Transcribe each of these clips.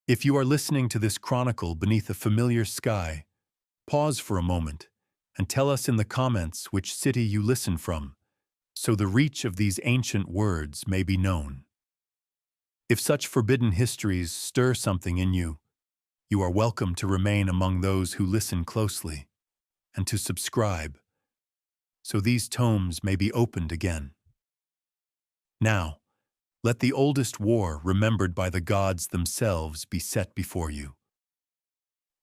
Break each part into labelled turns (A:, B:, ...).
A: If you are listening to this chronicle beneath a familiar sky, pause for a moment and tell us in the comments which city you listen from, so the reach of these ancient words may be known. If such forbidden histories stir something in you, you are welcome to remain among those who listen closely and to subscribe, so these tomes may be opened again. Now, let the oldest war remembered by the gods themselves be set before you.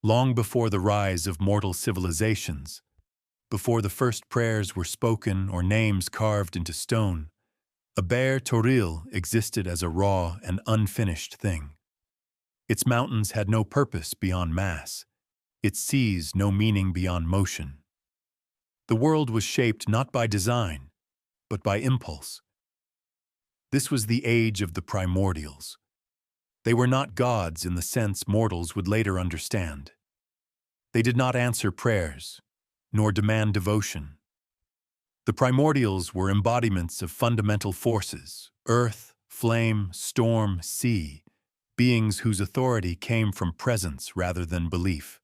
A: Long before the rise of mortal civilizations, before the first prayers were spoken or names carved into stone, a bare Toril existed as a raw and unfinished thing. Its mountains had no purpose beyond mass, its seas no meaning beyond motion. The world was shaped not by design, but by impulse. This was the age of the primordials. They were not gods in the sense mortals would later understand. They did not answer prayers, nor demand devotion. The primordials were embodiments of fundamental forces: earth, flame, storm, sea, beings whose authority came from presence rather than belief.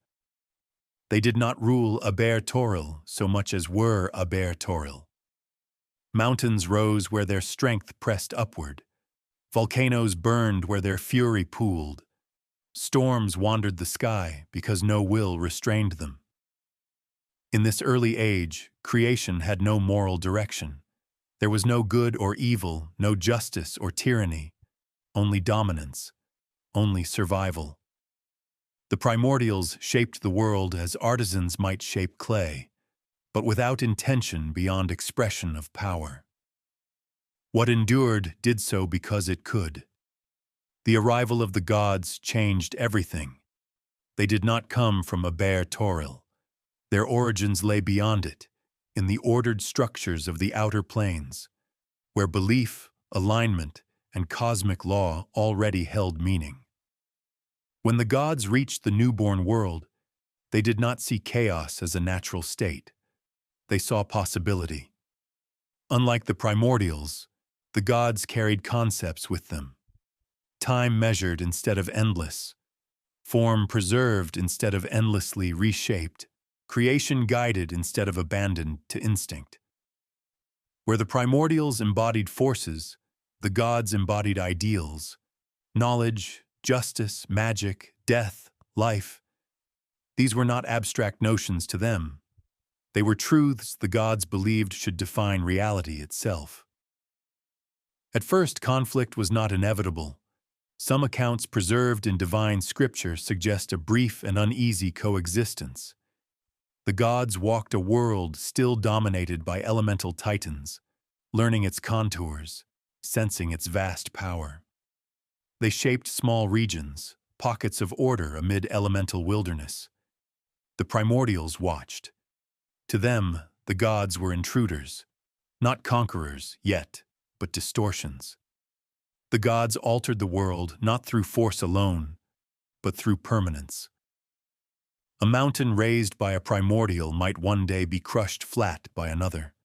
A: They did not rule Aber Toril so much as were Aber Toril. Mountains rose where their strength pressed upward. Volcanoes burned where their fury pooled. Storms wandered the sky because no will restrained them. In this early age, creation had no moral direction. There was no good or evil, no justice or tyranny, only dominance, only survival. The primordials shaped the world as artisans might shape clay, but without intention beyond expression of power. What endured did so because it could. The arrival of the gods changed everything. They did not come from Aber Toril. Their origins lay beyond it, in the ordered structures of the outer planes, where belief, alignment, and cosmic law already held meaning. When the gods reached the newborn world, they did not see chaos as a natural state. They saw possibility. Unlike the primordials, the gods carried concepts with them. Time measured instead of endless. Form preserved instead of endlessly reshaped. Creation guided instead of abandoned to instinct. Where the primordials embodied forces, the gods embodied ideals. Knowledge, justice, magic, death, life. These were not abstract notions to them. They were truths the gods believed should define reality itself. At first, conflict was not inevitable. Some accounts preserved in divine scripture suggest a brief and uneasy coexistence. The gods walked a world still dominated by elemental titans, learning its contours, sensing its vast power. They shaped small regions, pockets of order amid elemental wilderness. The primordials watched. To them, the gods were intruders, not conquerors yet, but distortions. The gods altered the world not through force alone, but through permanence. A mountain raised by a primordial might one day be crushed flat by another.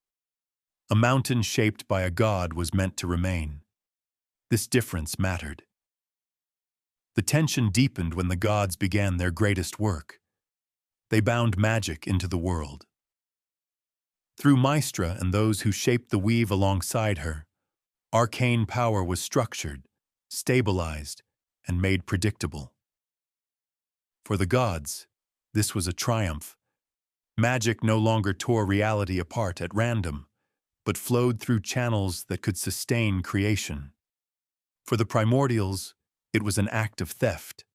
A: A mountain shaped by a god was meant to remain. This difference mattered. The tension deepened when the gods began their greatest work. They bound magic into the world. Through Maestra and those who shaped the weave alongside her, arcane power was structured, stabilized, and made predictable. For the gods, this was a triumph. Magic no longer tore reality apart at random, but flowed through channels that could sustain creation. For the primordials, it was an act of theft.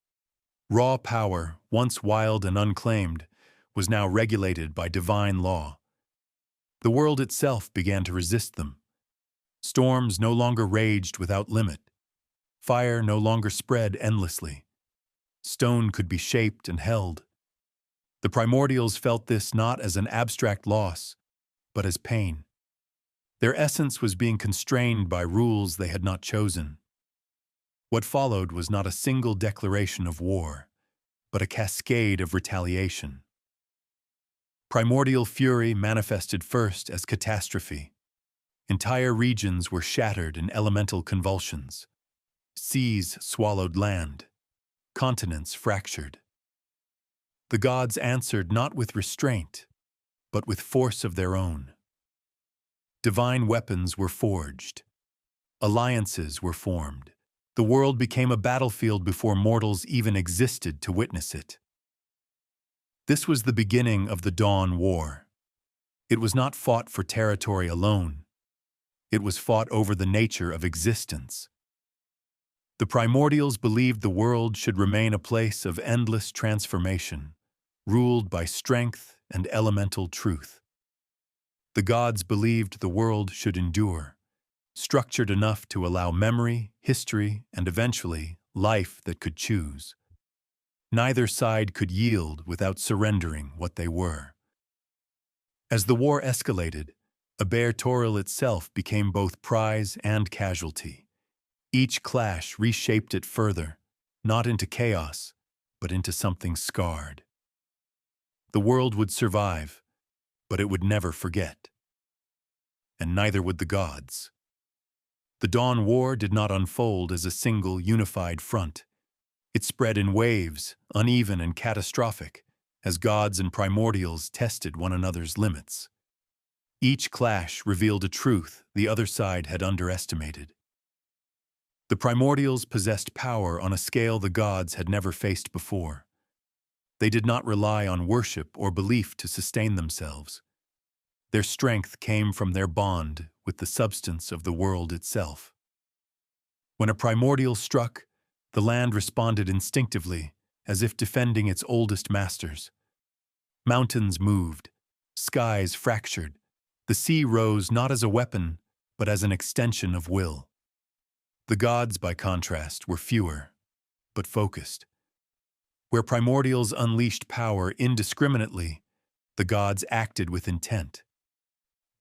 A: Raw power, once wild and unclaimed, was now regulated by divine law. The world itself began to resist them. Storms no longer raged without limit. Fire no longer spread endlessly. Stone could be shaped and held. The primordials felt this not as an abstract loss, but as pain. Their essence was being constrained by rules they had not chosen. What followed was not a single declaration of war, but a cascade of retaliation. Primordial fury manifested first as catastrophe. Entire regions were shattered in elemental convulsions. Seas swallowed land. continents fractured. The gods answered not with restraint, but with force of their own. Divine weapons were forged. Alliances were formed. The world became a battlefield before mortals even existed to witness it. This was the beginning of the Dawn War. It was not fought for territory alone. It was fought over the nature of existence. The primordials believed the world should remain a place of endless transformation, ruled by strength and elemental truth. The gods believed the world should endure, structured enough to allow memory, history, and eventually, life that could choose. Neither side could yield without surrendering what they were. As the war escalated, Abertoril itself became both prize and casualty. Each clash reshaped it further, not into chaos, but into something scarred. The world would survive, but it would never forget. And neither would the gods. The Dawn War did not unfold as a single unified front. It spread in waves, uneven and catastrophic, as gods and primordials tested one another's limits. Each clash revealed a truth the other side had underestimated. The primordials possessed power on a scale the gods had never faced before. They did not rely on worship or belief to sustain themselves. Their strength came from their bond with the substance of the world itself. When a primordial struck, the land responded instinctively, as if defending its oldest masters. Mountains moved, skies fractured, the sea rose not as a weapon, but as an extension of will. The gods, by contrast, were fewer, but focused. Where primordials unleashed power indiscriminately, the gods acted with intent.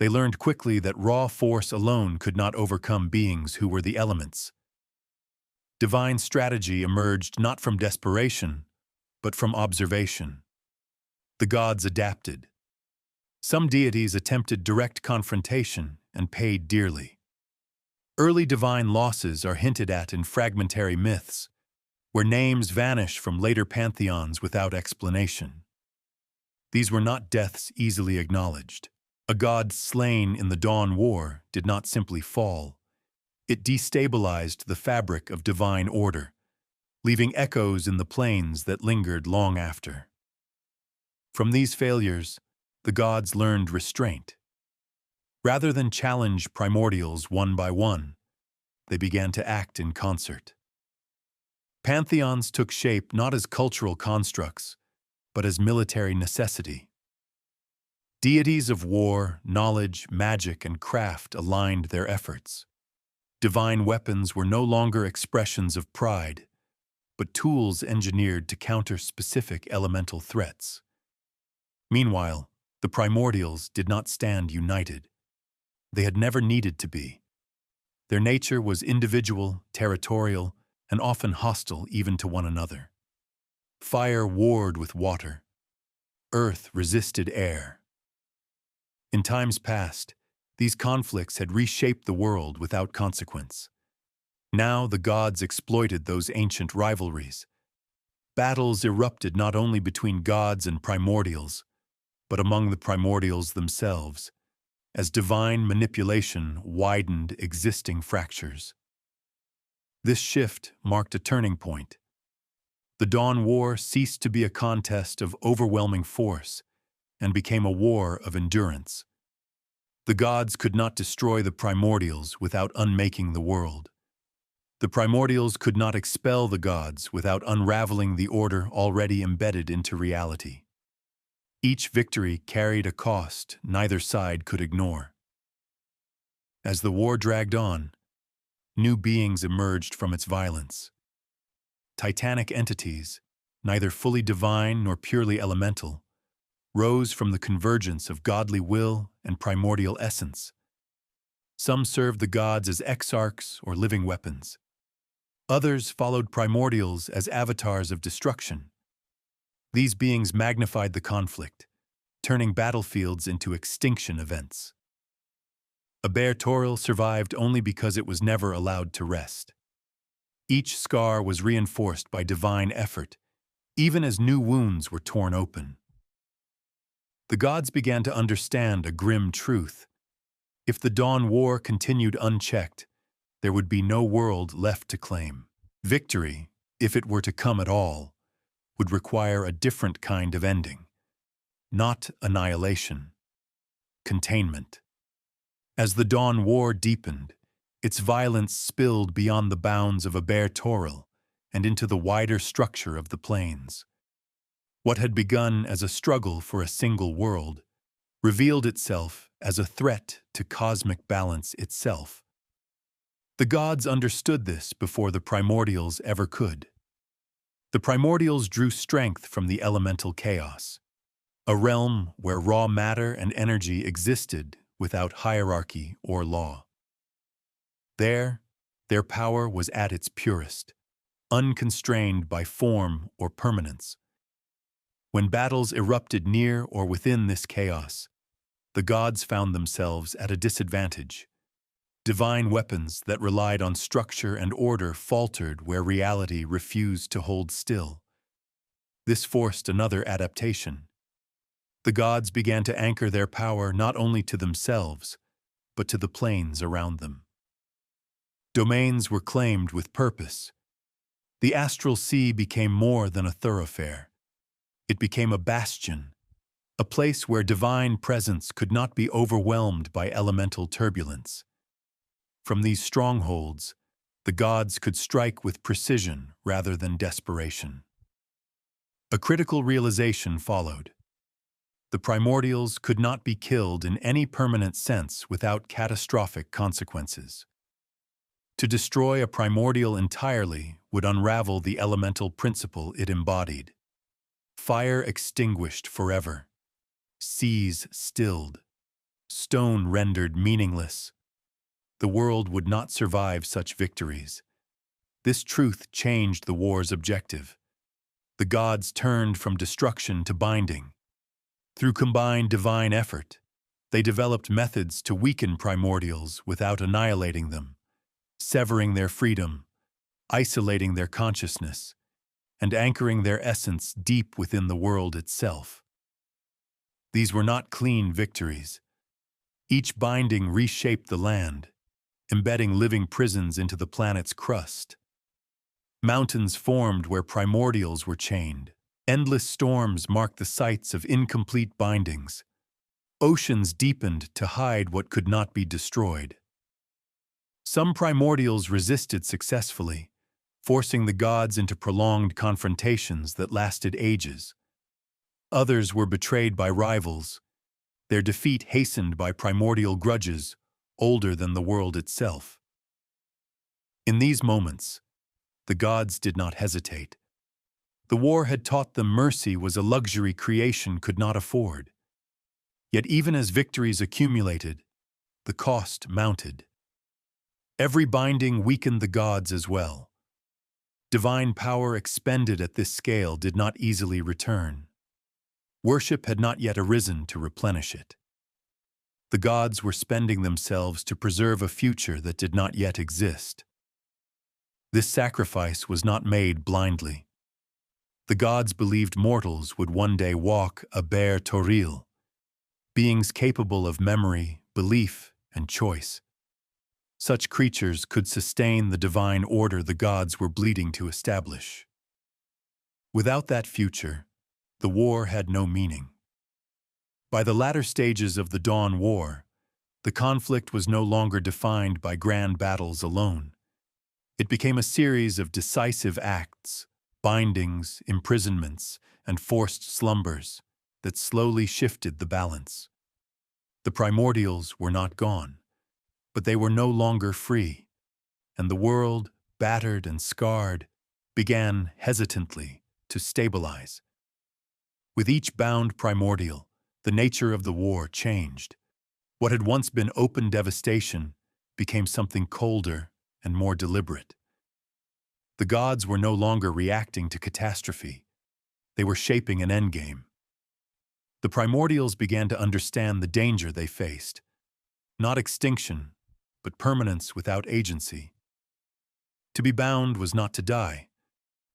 A: They learned quickly that raw force alone could not overcome beings who were the elements. Divine strategy emerged not from desperation, but from observation. The gods adapted. Some deities attempted direct confrontation and paid dearly. Early divine losses are hinted at in fragmentary myths, where names vanish from later pantheons without explanation. These were not deaths easily acknowledged. A god slain in the Dawn War did not simply fall. It destabilized the fabric of divine order, leaving echoes in the planes that lingered long after. From these failures, the gods learned restraint. Rather than challenge primordials one by one, they began to act in concert. Pantheons took shape not as cultural constructs, but as military necessity. Deities of war, knowledge, magic, and craft aligned their efforts. Divine weapons were no longer expressions of pride, but tools engineered to counter specific elemental threats. Meanwhile, the primordials did not stand united. They had never needed to be. Their nature was individual, territorial, and often hostile even to one another. Fire warred with water. Earth resisted air. In times past, these conflicts had reshaped the world without consequence. Now the gods exploited those ancient rivalries. Battles erupted not only between gods and primordials, but among the primordials themselves, as divine manipulation widened existing fractures. This shift marked a turning point. The Dawn War ceased to be a contest of overwhelming force and became a war of endurance. The gods could not destroy the primordials without unmaking the world. The primordials could not expel the gods without unraveling the order already embedded into reality. Each victory carried a cost neither side could ignore. As the war dragged on, new beings emerged from its violence. Titanic entities, neither fully divine nor purely elemental, rose from the convergence of godly will and primordial essence. Some served the gods as exarchs or living weapons. Others followed primordials as avatars of destruction. These beings magnified the conflict, turning battlefields into extinction events. Abertoril survived only because it was never allowed to rest. Each scar was reinforced by divine effort, even as new wounds were torn open. The gods began to understand a grim truth. If the Dawn War continued unchecked, there would be no world left to claim. Victory, if it were to come at all, would require a different kind of ending. Not annihilation. Containment. As the Dawn War deepened, its violence spilled beyond the bounds of a bare Toril and into the wider structure of the plains. What had begun as a struggle for a single world revealed itself as a threat to cosmic balance itself. The gods understood this before the primordials ever could. The primordials drew strength from the elemental chaos, a realm where raw matter and energy existed without hierarchy or law. There, their power was at its purest, unconstrained by form or permanence. When battles erupted near or within this chaos, the gods found themselves at a disadvantage. Divine weapons that relied on structure and order faltered where reality refused to hold still. This forced another adaptation. The gods began to anchor their power not only to themselves, but to the planes around them. Domains were claimed with purpose. The astral sea became more than a thoroughfare. It became a bastion, a place where divine presence could not be overwhelmed by elemental turbulence. From these strongholds, the gods could strike with precision rather than desperation. A critical realization followed. The primordials could not be killed in any permanent sense without catastrophic consequences. To destroy a primordial entirely would unravel the elemental principle it embodied. Fire extinguished forever, seas stilled, stone rendered meaningless. The world would not survive such victories. This truth changed the war's objective. The gods turned from destruction to binding. Through combined divine effort, they developed methods to weaken primordials without annihilating them, severing their freedom, isolating their consciousness, and anchoring their essence deep within the world itself. These were not clean victories. Each binding reshaped the land, embedding living prisons into the planet's crust. Mountains formed where primordials were chained. Endless storms marked the sites of incomplete bindings. Oceans deepened to hide what could not be destroyed. Some primordials resisted successfully, forcing the gods into prolonged confrontations that lasted ages. Others were betrayed by rivals, their defeat hastened by primordial grudges older than the world itself. In these moments, the gods did not hesitate. The war had taught them mercy was a luxury creation could not afford. Yet even as victories accumulated, the cost mounted. Every binding weakened the gods as well. Divine power expended at this scale did not easily return. Worship had not yet arisen to replenish it. The gods were spending themselves to preserve a future that did not yet exist. This sacrifice was not made blindly. The gods believed mortals would one day walk a bare Toril, beings capable of memory, belief, and choice. Such creatures could sustain the divine order the gods were bleeding to establish. Without that future, the war had no meaning. By the latter stages of the Dawn War, the conflict was no longer defined by grand battles alone. It became a series of decisive acts, bindings, imprisonments, and forced slumbers that slowly shifted the balance. The primordials were not gone, but they were no longer free, and the world, battered and scarred, began hesitantly to stabilize. With each bound primordial, the nature of the war changed. What had once been open devastation became something colder and more deliberate. The gods were no longer reacting to catastrophe. They were shaping an endgame. The primordials began to understand the danger they faced. Not extinction, but permanence without agency. To be bound was not to die,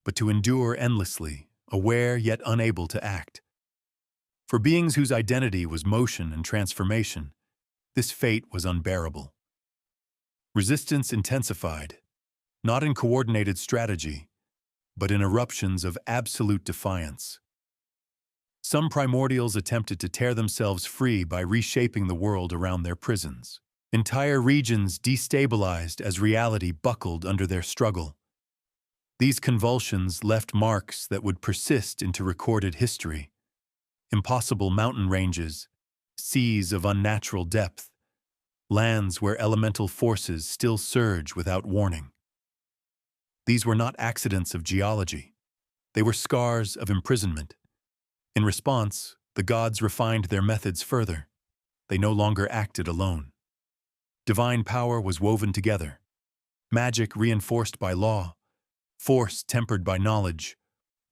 A: but to endure endlessly, aware yet unable to act. For beings whose identity was motion and transformation, this fate was unbearable. Resistance intensified, not in coordinated strategy, but in eruptions of absolute defiance. Some primordials attempted to tear themselves free by reshaping the world around their prisons. Entire regions destabilized as reality buckled under their struggle. These convulsions left marks that would persist into recorded history. Impossible mountain ranges, seas of unnatural depth, lands where elemental forces still surge without warning. These were not accidents of geology. They were scars of imprisonment. In response, the gods refined their methods further. They no longer acted alone. Divine power was woven together. Magic reinforced by law, force tempered by knowledge,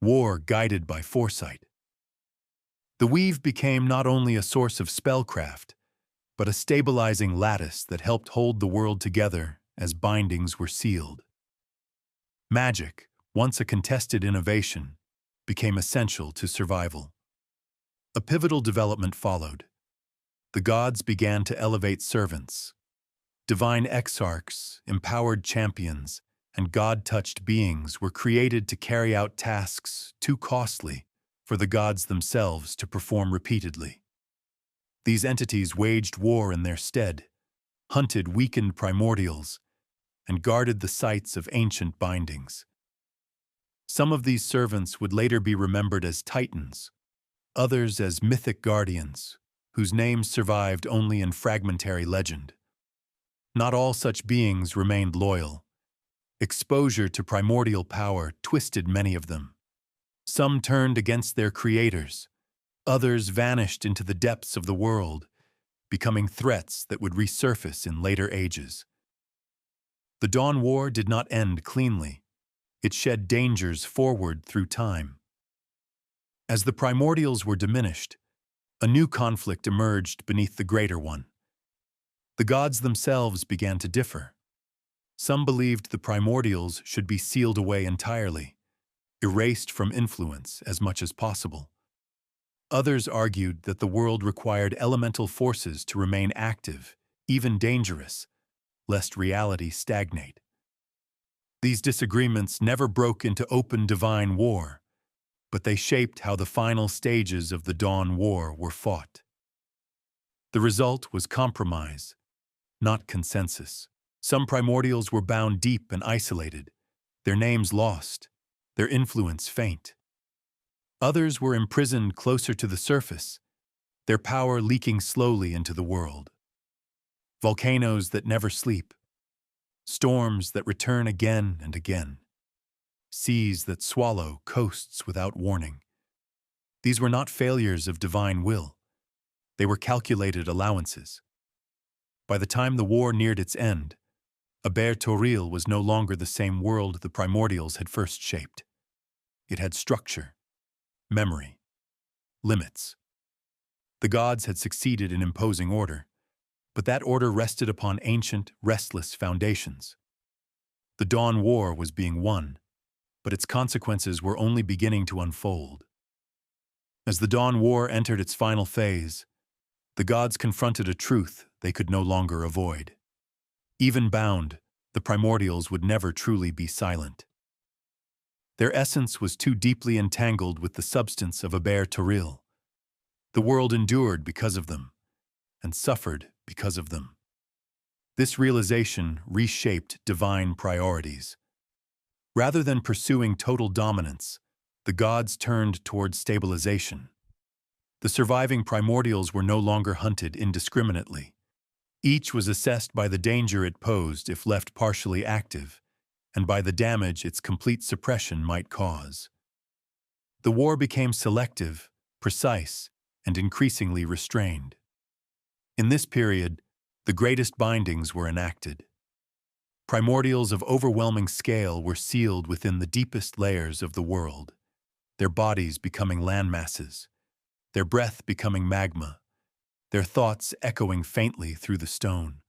A: war guided by foresight. The weave became not only a source of spellcraft, but a stabilizing lattice that helped hold the world together as bindings were sealed. Magic, once a contested innovation, became essential to survival. A pivotal development followed. The gods began to elevate servants. Divine exarchs, empowered champions, and God-touched beings were created to carry out tasks too costly for the gods themselves to perform repeatedly. These entities waged war in their stead, hunted weakened primordials, and guarded the sites of ancient bindings. Some of these servants would later be remembered as titans, others as mythic guardians, whose names survived only in fragmentary legend. Not all such beings remained loyal. Exposure to primordial power twisted many of them. Some turned against their creators. Others vanished into the depths of the world, becoming threats that would resurface in later ages. The Dawn War did not end cleanly. It shed dangers forward through time. As the primordials were diminished, a new conflict emerged beneath the greater one. The gods themselves began to differ. Some believed the primordials should be sealed away entirely, erased from influence as much as possible. Others argued that the world required elemental forces to remain active, even dangerous, lest reality stagnate. These disagreements never broke into open divine war, but they shaped how the final stages of the Dawn War were fought. The result was compromise, not consensus. Some primordials were bound deep and isolated, their names lost, their influence faint. Others were imprisoned closer to the surface, their power leaking slowly into the world. Volcanoes that never sleep, storms that return again and again, seas that swallow coasts without warning. These were not failures of divine will. They were calculated allowances. By the time the war neared its end, Aber-Toril was no longer the same world the primordials had first shaped. It had structure, memory, limits. The gods had succeeded in imposing order, but that order rested upon ancient, restless foundations. The Dawn War was being won, but its consequences were only beginning to unfold. As the Dawn War entered its final phase, the gods confronted a truth they could no longer avoid. Even bound, the primordials would never truly be silent. Their essence was too deeply entangled with the substance of Aber-Toril. The world endured because of them, and suffered because of them. This realization reshaped divine priorities. Rather than pursuing total dominance, the gods turned toward stabilization. The surviving primordials were no longer hunted indiscriminately. Each was assessed by the danger it posed if left partially active, and by the damage its complete suppression might cause. The war became selective, precise, and increasingly restrained. In this period, the greatest bindings were enacted. Primordials of overwhelming scale were sealed within the deepest layers of the world, their bodies becoming landmasses, their breath becoming magma, their thoughts echoing faintly through the stone.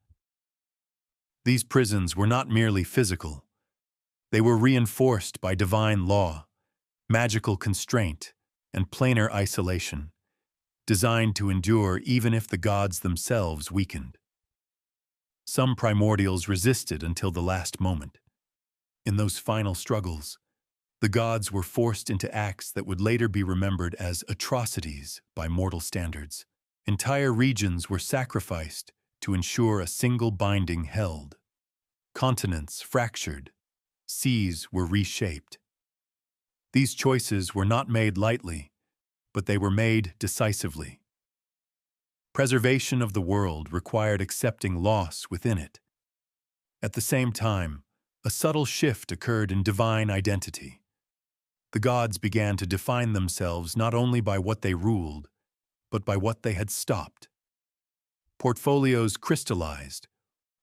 A: These prisons were not merely physical. They were reinforced by divine law, magical constraint, and planar isolation, designed to endure even if the gods themselves weakened. Some primordials resisted until the last moment. In those final struggles, the gods were forced into acts that would later be remembered as atrocities by mortal standards. Entire regions were sacrificed to ensure a single binding held. Continents fractured, seas were reshaped. These choices were not made lightly, but they were made decisively. Preservation of the world required accepting loss within it. At the same time, a subtle shift occurred in divine identity. The gods began to define themselves not only by what they ruled, but by what they had stopped. Portfolios crystallized: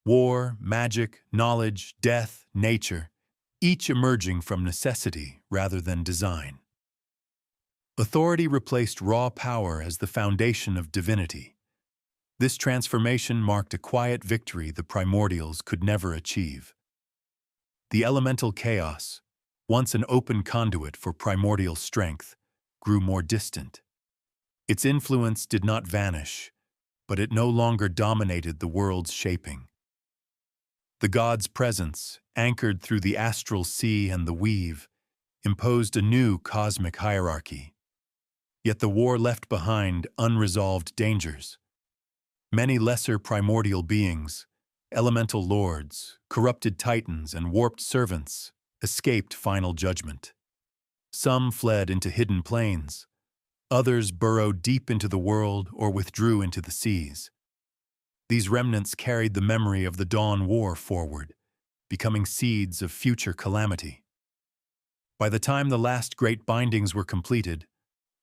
A: war, magic, knowledge, death, nature, each emerging from necessity rather than design. Authority replaced raw power as the foundation of divinity. This transformation marked a quiet victory the primordials could never achieve. The elemental chaos, once an open conduit for primordial strength, grew more distant. Its influence did not vanish, but it no longer dominated the world's shaping. The gods' presence, anchored through the astral sea and the weave, imposed a new cosmic hierarchy. Yet the war left behind unresolved dangers. Many lesser primordial beings, elemental lords, corrupted titans, and warped servants, escaped final judgment. Some fled into hidden planes. Others burrowed deep into the world or withdrew into the seas. These remnants carried the memory of the Dawn War forward, becoming seeds of future calamity. By the time the last great bindings were completed,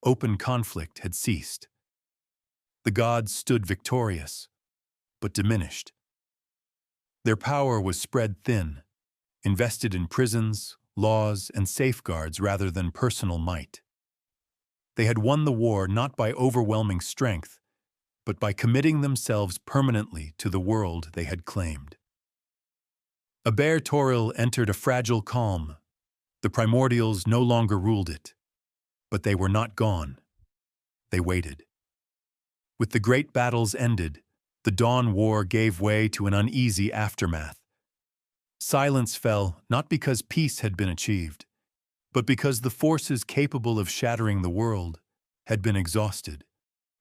A: open conflict had ceased. The gods stood victorious, but diminished. Their power was spread thin, invested in prisons, laws, and safeguards rather than personal might. They had won the war not by overwhelming strength, but by committing themselves permanently to the world they had claimed. Aber-Toril entered a fragile calm. The primordials no longer ruled it. But they were not gone. They waited. With the great battles ended, the Dawn War gave way to an uneasy aftermath. Silence fell not because peace had been achieved, but because the forces capable of shattering the world had been exhausted.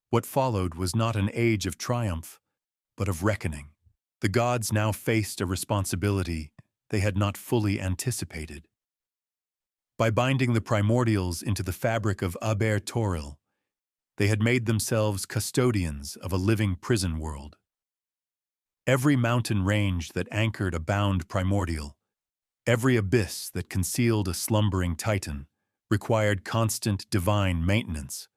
A: What followed was not an age of triumph, but of reckoning. The gods now faced a responsibility they had not fully anticipated. By binding the primordials into the fabric of Aber-Toril, they had made themselves custodians of a living prison world. Every mountain range that anchored a bound primordial, every abyss that concealed a slumbering titan, required constant divine maintenance.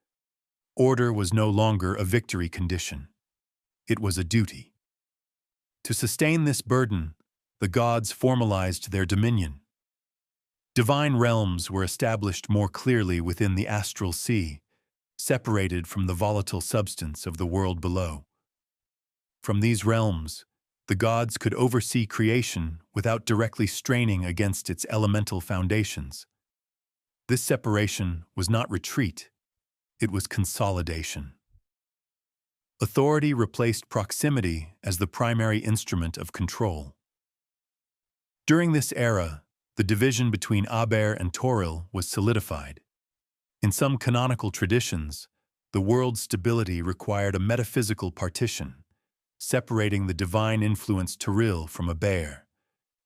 A: Order was no longer a victory condition. It was a duty. To sustain this burden, the gods formalized their dominion. Divine realms were established more clearly within the astral sea, separated from the volatile substance of the world below. From these realms, the gods could oversee creation without directly straining against its elemental foundations. This separation was not retreat, it was consolidation. Authority replaced proximity as the primary instrument of control. During this era, the division between Aber and Toril was solidified. In some canonical traditions, the world's stability required a metaphysical partition, separating the divine influence Toril from Aber,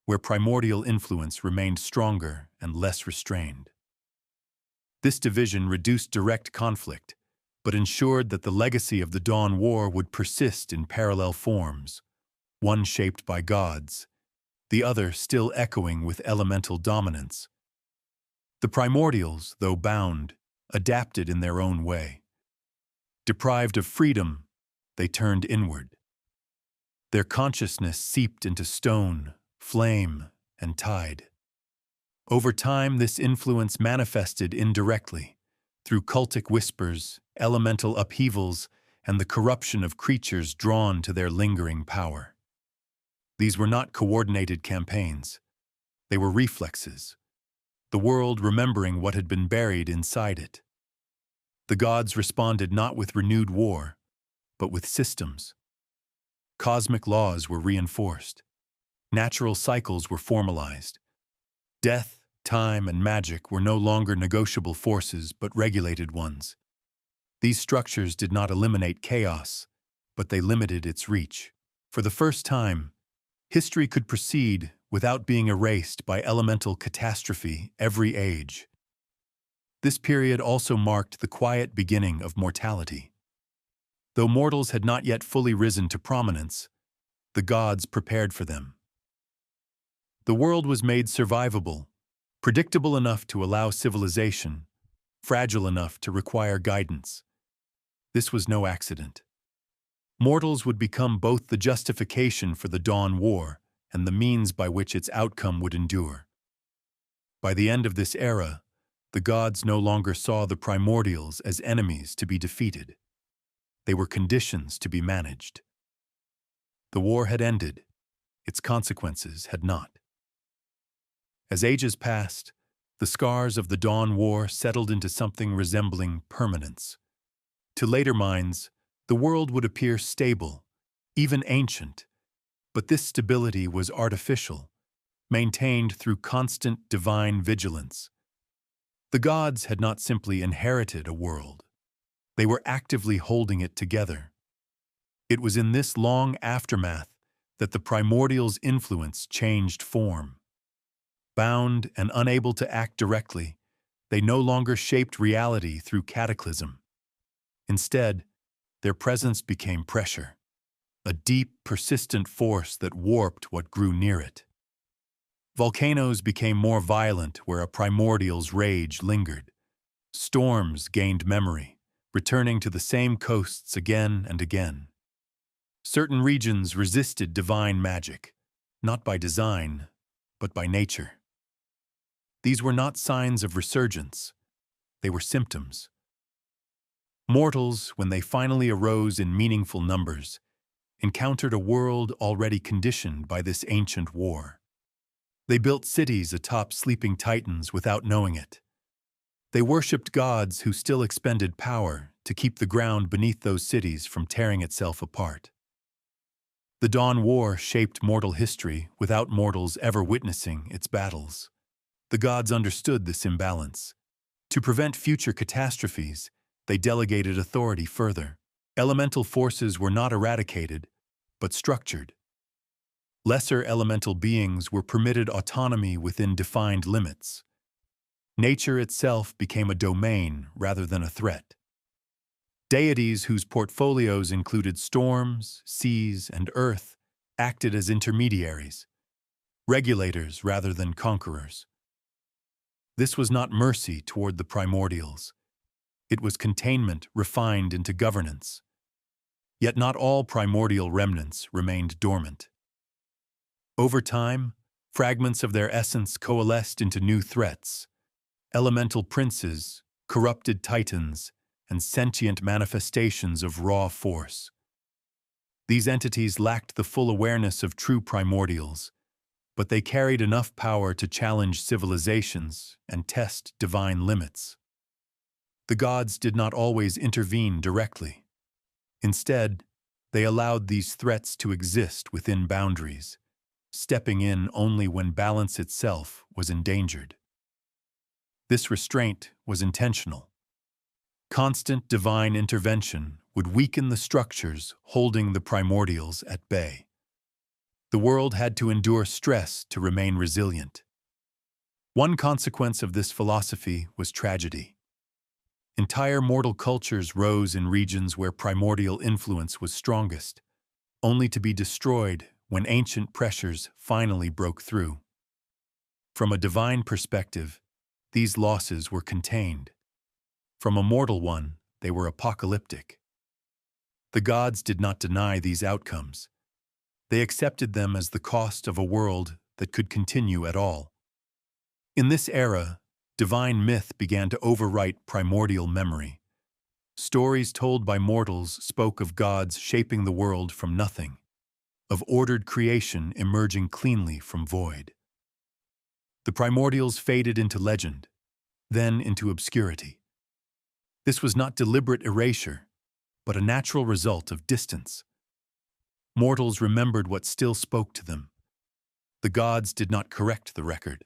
A: where primordial influence remained stronger and less restrained. This division reduced direct conflict, but ensured that the legacy of the Dawn War would persist in parallel forms, one shaped by gods, the other still echoing with elemental dominance. The primordials, though bound, adapted in their own way. Deprived of freedom, they turned inward. Their consciousness seeped into stone, flame, and tide. Over time, this influence manifested indirectly, through cultic whispers, elemental upheavals, and the corruption of creatures drawn to their lingering power. These were not coordinated campaigns. They were reflexes, the world remembering what had been buried inside it. The gods responded not with renewed war, but with systems. Cosmic laws were reinforced. Natural cycles were formalized. Death, time, and magic were no longer negotiable forces, but regulated ones. These structures did not eliminate chaos, but they limited its reach. For the first time, history could proceed without being erased by elemental catastrophe every age. This period also marked the quiet beginning of mortality. Though mortals had not yet fully risen to prominence, the gods prepared for them. The world was made survivable, predictable enough to allow civilization, fragile enough to require guidance. This was no accident. Mortals would become both the justification for the Dawn War and the means by which its outcome would endure. By the end of this era, the gods no longer saw the primordials as enemies to be defeated. They were conditions to be managed. The war had ended. Its consequences had not. As ages passed, the scars of the Dawn War settled into something resembling permanence. To later minds, the world would appear stable, even ancient, but this stability was artificial, maintained through constant divine vigilance. The gods had not simply inherited a world. They were actively holding it together. It was in this long aftermath that the primordials' influence changed form. Bound and unable to act directly, they no longer shaped reality through cataclysm. Instead, their presence became pressure, a deep, persistent force that warped what grew near it. Volcanoes became more violent where a primordial's rage lingered. Storms gained memory, returning to the same coasts again and again. Certain regions resisted divine magic, not by design, but by nature. These were not signs of resurgence. They were symptoms. Mortals, when they finally arose in meaningful numbers, encountered a world already conditioned by this ancient war. They built cities atop sleeping titans without knowing it. They worshipped gods who still expended power to keep the ground beneath those cities from tearing itself apart. The Dawn War shaped mortal history without mortals ever witnessing its battles. The gods understood this imbalance. To prevent future catastrophes, they delegated authority further. Elemental forces were not eradicated, but structured. Lesser elemental beings were permitted autonomy within defined limits. Nature itself became a domain rather than a threat. Deities whose portfolios included storms, seas, and earth acted as intermediaries, regulators rather than conquerors. This was not mercy toward the primordials. It was containment refined into governance. Yet not all primordial remnants remained dormant. Over time, fragments of their essence coalesced into new threats: elemental princes, corrupted titans, and sentient manifestations of raw force. These entities lacked the full awareness of true primordials, but they carried enough power to challenge civilizations and test divine limits. The gods did not always intervene directly. Instead, they allowed these threats to exist within boundaries, stepping in only when balance itself was endangered. This restraint was intentional. Constant divine intervention would weaken the structures holding the primordials at bay. The world had to endure stress to remain resilient. One consequence of this philosophy was tragedy. Entire mortal cultures rose in regions where primordial influence was strongest, only to be destroyed when ancient pressures finally broke through. From a divine perspective, these losses were contained. From a mortal one, they were apocalyptic. The gods did not deny these outcomes. They accepted them as the cost of a world that could continue at all. In this era, divine myth began to overwrite primordial memory. Stories told by mortals spoke of gods shaping the world from nothing, of ordered creation emerging cleanly from void. The primordials faded into legend, then into obscurity. This was not deliberate erasure, but a natural result of distance. Mortals remembered what still spoke to them. The gods did not correct the record.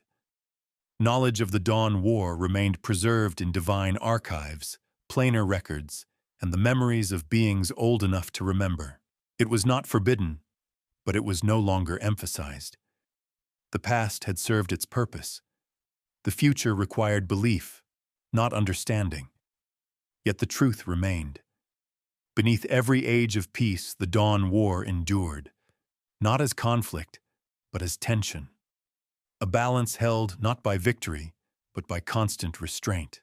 A: Knowledge of the Dawn War remained preserved in divine archives, planar records, and the memories of beings old enough to remember. It was not forbidden, but it was no longer emphasized. The past had served its purpose. The future required belief, not understanding. Yet the truth remained. Beneath every age of peace, the Dawn War endured, not as conflict, but as tension. A balance held not by victory, but by constant restraint.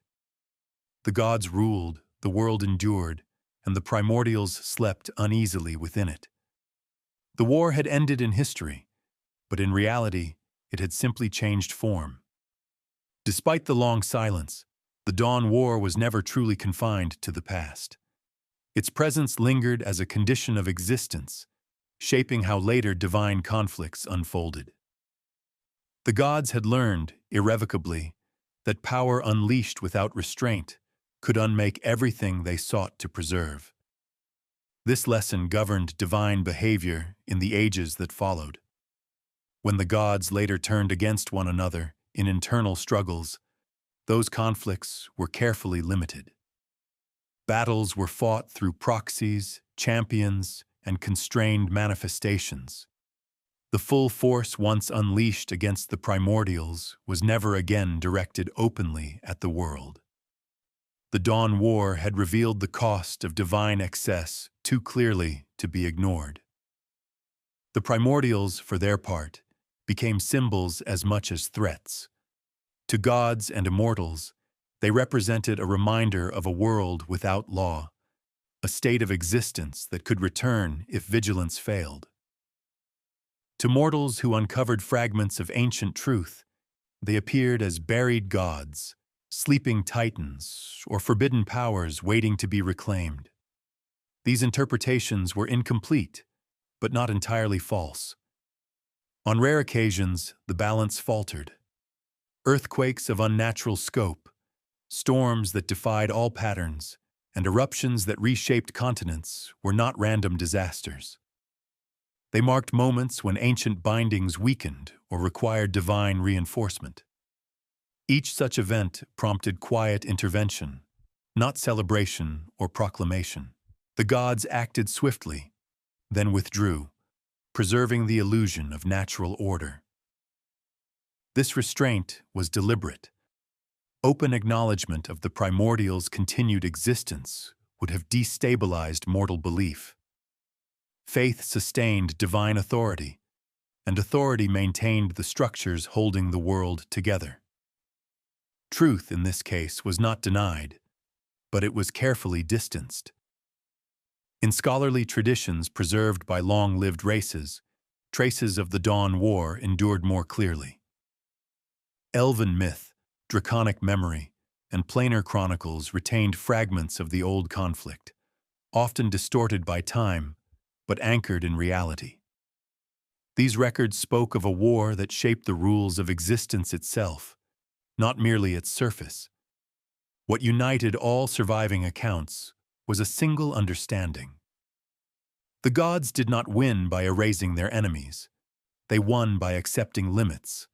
A: The gods ruled, the world endured, and the primordials slept uneasily within it. The war had ended in history, but in reality, it had simply changed form. Despite the long silence, the Dawn War was never truly confined to the past. Its presence lingered as a condition of existence, shaping how later divine conflicts unfolded. The gods had learned, irrevocably, that power unleashed without restraint could unmake everything they sought to preserve. This lesson governed divine behavior in the ages that followed. When the gods later turned against one another in internal struggles, those conflicts were carefully limited. Battles were fought through proxies, champions, and constrained manifestations. The full force once unleashed against the primordials was never again directed openly at the world. The Dawn War had revealed the cost of divine excess too clearly to be ignored. The primordials, for their part, became symbols as much as threats. To gods and immortals, they represented a reminder of a world without law, a state of existence that could return if vigilance failed. To mortals who uncovered fragments of ancient truth, they appeared as buried gods, sleeping titans, or forbidden powers waiting to be reclaimed. These interpretations were incomplete, but not entirely false. On rare occasions, the balance faltered. Earthquakes of unnatural scope, storms that defied all patterns, and eruptions that reshaped continents were not random disasters. They marked moments when ancient bindings weakened or required divine reinforcement. Each such event prompted quiet intervention, not celebration or proclamation. The gods acted swiftly, then withdrew, preserving the illusion of natural order. This restraint was deliberate. Open acknowledgement of the primordials' continued existence would have destabilized mortal belief. Faith sustained divine authority, and authority maintained the structures holding the world together. Truth, in this case, was not denied, but it was carefully distanced. In scholarly traditions preserved by long-lived races, traces of the Dawn War endured more clearly. Elven myth, draconic memory, and planar chronicles retained fragments of the old conflict, often distorted by time, but anchored in reality. These records spoke of a war that shaped the rules of existence itself, not merely its surface. What united all surviving accounts was a single understanding. The gods did not win by erasing their enemies. They won by accepting limits.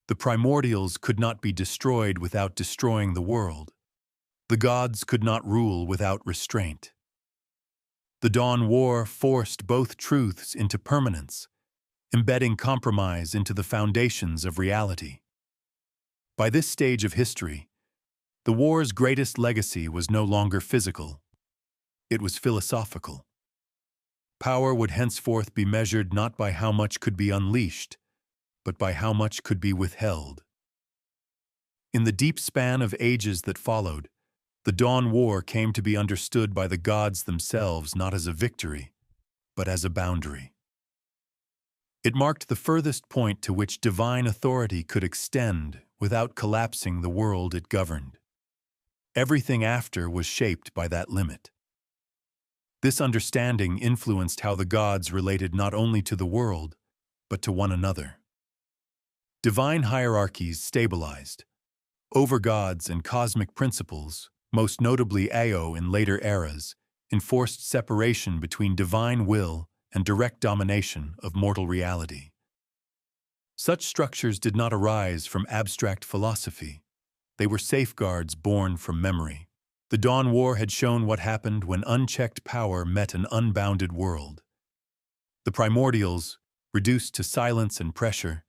A: The primordials could not be destroyed without destroying the world. The gods could not rule without restraint. The Dawn War forced both truths into permanence, embedding compromise into the foundations of reality. By this stage of history, the war's greatest legacy was no longer physical. It was philosophical. Power would henceforth be measured not by how much could be unleashed, but by how much could be withheld. In the deep span of ages that followed, the Dawn War came to be understood by the gods themselves not as a victory, but as a boundary. It marked the furthest point to which divine authority could extend without collapsing the world it governed. Everything after was shaped by that limit. This understanding influenced how the gods related not only to the world, but to one another. Divine hierarchies stabilized. Overgods and cosmic principles, most notably Ao in later eras, enforced separation between divine will and direct domination of mortal reality. Such structures did not arise from abstract philosophy. They were safeguards born from memory. The Dawn War had shown what happened when unchecked power met an unbounded world. The primordials, reduced to silence and pressure,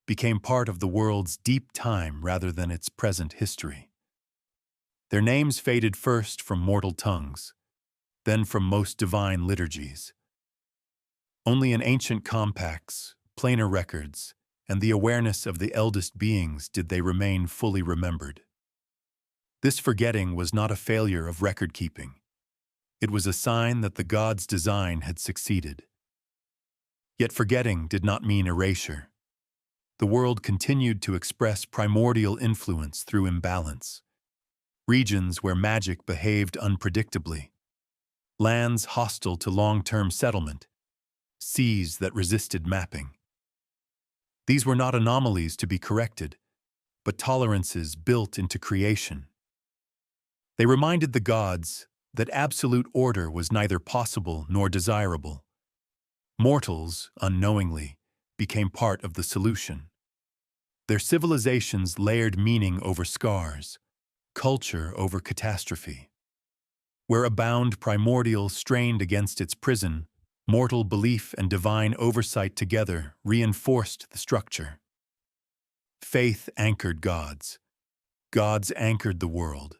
A: became part of the world's deep time rather than its present history. Their names faded first from mortal tongues, then from most divine liturgies. Only in ancient compacts, planar records, and the awareness of the eldest beings did they remain fully remembered. This forgetting was not a failure of record-keeping. It was a sign that the gods' design had succeeded. Yet forgetting did not mean erasure. The world continued to express primordial influence through imbalance. Regions where magic behaved unpredictably. Lands hostile to long-term settlement. Seas that resisted mapping. These were not anomalies to be corrected, but tolerances built into creation. They reminded the gods that absolute order was neither possible nor desirable. Mortals, unknowingly, became part of the solution. Their civilizations layered meaning over scars, culture over catastrophe. Where a bound primordial strained against its prison, mortal belief and divine oversight together reinforced the structure. Faith anchored gods. Gods anchored the world.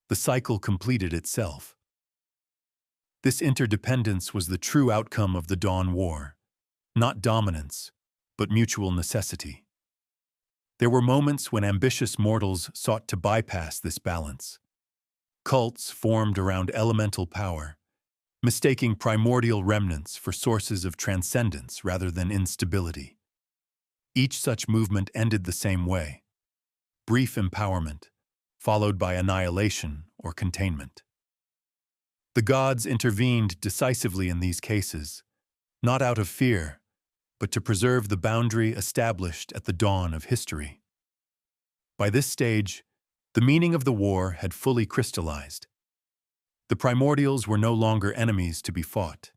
A: The cycle completed itself. This interdependence was the true outcome of the Dawn War, not dominance, but mutual necessity. There were moments when ambitious mortals sought to bypass this balance. Cults formed around elemental power, mistaking primordial remnants for sources of transcendence rather than instability. Each such movement ended the same way: brief empowerment, followed by annihilation or containment. The gods intervened decisively in these cases, not out of fear, but to preserve the boundary established at the dawn of history. By this stage, the meaning of the war had fully crystallized. The primordials were no longer enemies to be fought.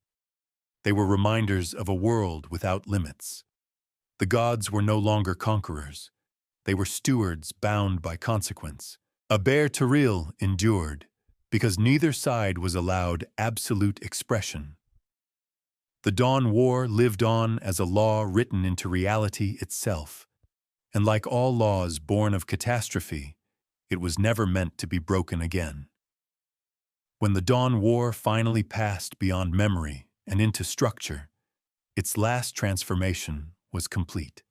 A: They were reminders of a world without limits. The gods were no longer conquerors. They were stewards bound by consequence. A bare Teril endured, because neither side was allowed absolute expression. The Dawn War lived on as a law written into reality itself, and like all laws born of catastrophe, it was never meant to be broken again. When the Dawn War finally passed beyond memory and into structure, its last transformation was complete.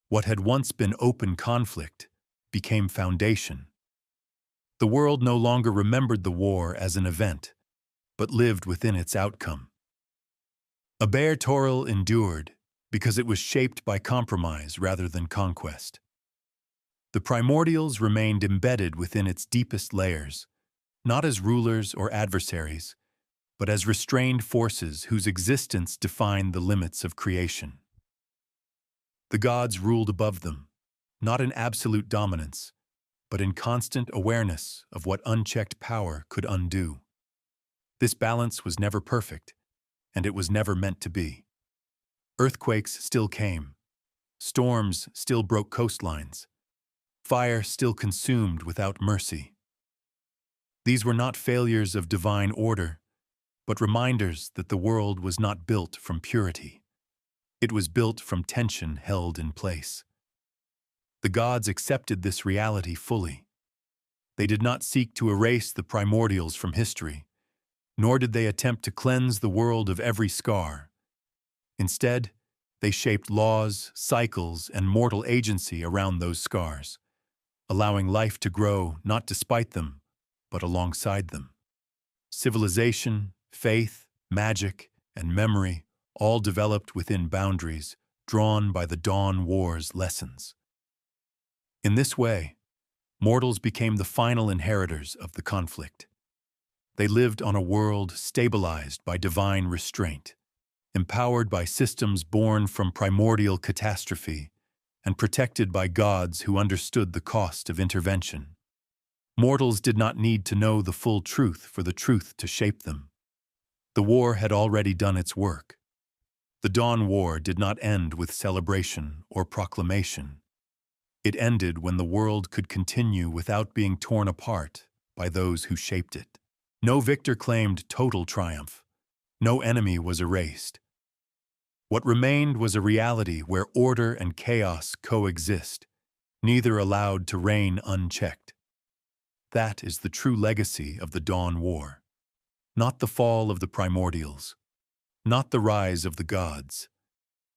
A: What had once been open conflict became foundation. The world no longer remembered the war as an event, but lived within its outcome. A bare Toril endured because it was shaped by compromise rather than conquest. The primordials remained embedded within its deepest layers, not as rulers or adversaries, but as restrained forces whose existence defined the limits of creation. The gods ruled above them, not in absolute dominance, but in constant awareness of what unchecked power could undo. This balance was never perfect, and it was never meant to be. Earthquakes still came. Storms still broke coastlines. Fire still consumed without mercy. These were not failures of divine order, but reminders that the world was not built from purity. It was built from tension held in place. The gods accepted this reality fully. They did not seek to erase the primordials from history, nor did they attempt to cleanse the world of every scar. Instead, they shaped laws, cycles, and mortal agency around those scars, allowing life to grow not despite them, but alongside them. Civilization, faith, magic, and memory all developed within boundaries drawn by the Dawn War's lessons. In this way, mortals became the final inheritors of the conflict. They lived on a world stabilized by divine restraint, empowered by systems born from primordial catastrophe, and protected by gods who understood the cost of intervention. Mortals did not need to know the full truth for the truth to shape them. The war had already done its work. The Dawn War did not end with celebration or proclamation. It ended when the world could continue without being torn apart by those who shaped it. No victor claimed total triumph. No enemy was erased. What remained was a reality where order and chaos coexist, neither allowed to reign unchecked. That is the true legacy of the Dawn War. Not the fall of the Primordials, not the rise of the gods,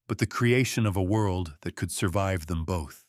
A: but the creation of a world that could survive them both.